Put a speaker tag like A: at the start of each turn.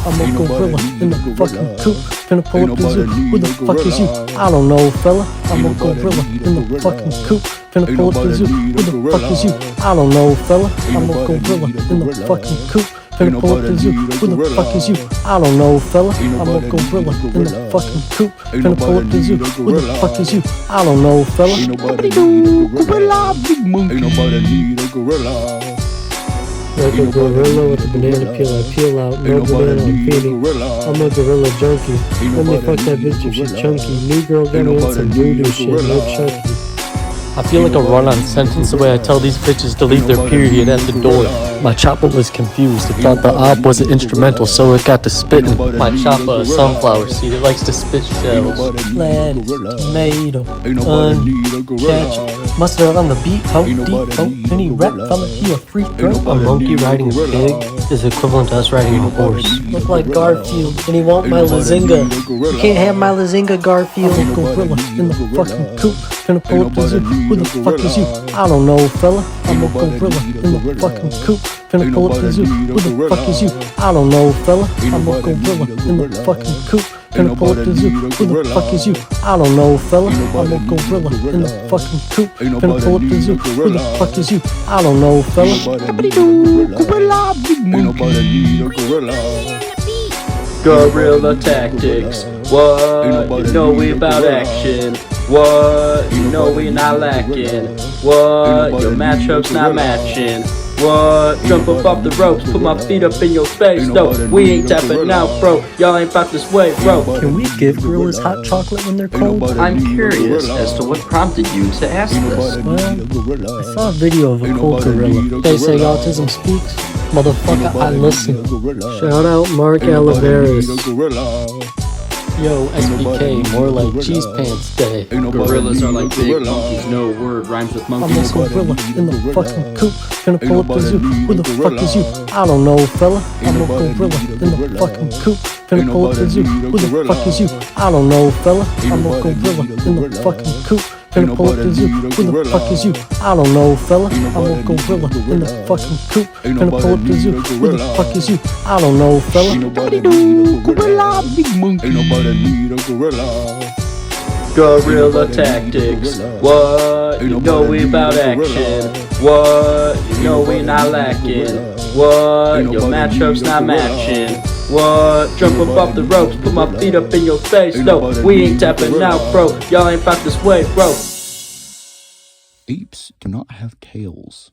A: I'm a gorilla in the fucking coop. Finna pull up the zoo. Who the fuck is you? I don't know, fella. I'm a gorilla in the fucking coop. Finna pull up the zoo. Who the fuck is you? I don't know, fella. I'm a gorilla in the fucking coop. Finna pull up the zoo. Who the fuck is you? I don't know, fella. I'm a gorilla in the fucking coop. Finna pull up the zoo. Who the fuck is you? I don't know, fella.
B: Gorilla, big monkey. Ain't nobody need a gorilla.
A: Like a gorilla with a banana peel, I peel out, no banana, I'm feeding. I'm a gorilla junkie. Let me fuck that bitch if she's chunky. New girl got me on some voodoo shit, no Chucky. I feel like a run-on sentence the way I tell these bitches to leave their period at the door. My chopper was confused. It thought the op was an instrumental, so it got to spitting. My chopper a sunflower seed. It likes to spit shells. Lettuce, tomato, onion, ketchup, mustard on the beat. Ho, deep, ho, any rap fella, he a free throw. A monkey riding a pig is equivalent to us riding a horse. Look like Garfield, and he want my Lazinga. You can't have my Lazinga, Garfield. I'm a gorilla in the fucking coop. Finna pull up the zoo. Who the fuck is you? I don't know, fella. I'm a gorilla in the fucking coop. Finna pull up the zoo. Who the fuck is you? I don't know, fella. I'm a gorilla in the fucking coop. Finna pull up the zoo. Who the fuck is you? I don't know, fella. I'm a gorilla in the fucking coop. Finna pull up the zoo. Who the fuck is you? I don't know, fella.
B: Gorilla, big monkey.
C: Guerrilla tactics. What? You know we about action. What? You know we not lacking. What? Your matchup's not matching. What? Jump up off the ropes, put my feet up in your face. No, we ain't tapping out, bro. Y'all ain't about this way, bro.
A: Can we give gorillas hot chocolate when they're cold?
C: I'm curious as to what prompted you to ask this.
A: Well, I saw a video of a cool gorilla. They say autism speaks. Motherfucker, I listen. Shout out Mark Alaveras. Yo, SBK, more like cheese pants day.
C: Gorillas are like big monkeys, no word rhymes with
A: I'm
C: monkeys.
A: a gorilla in the fucking coop. Finna pull up the zoo. Who the fuck is you? I don't know, fella. I'm a gorilla in the fucking coop. Finna pull up the zoo. Who the fuck is you? I don't know, fella. I'm a gorilla in the fucking coop. Finna pull up the zoo. Who the fuck is you? I don't know, fella. I'm a gorilla in the fucking coop. Finna pull up the zoo. Who the fuck is you? I don't know, fella.
B: Gorilla, big monkey. Ain't nobody need a gorilla.
C: Guerrilla tactics. What? You know we about action. What? You know we not lacking. What? Your matchup's not matching. What? Jump up off the ropes, put my feet up in your face. No, we ain't tapping out, bro. Y'all ain't about this way, bro.
B: Apes do not have tails.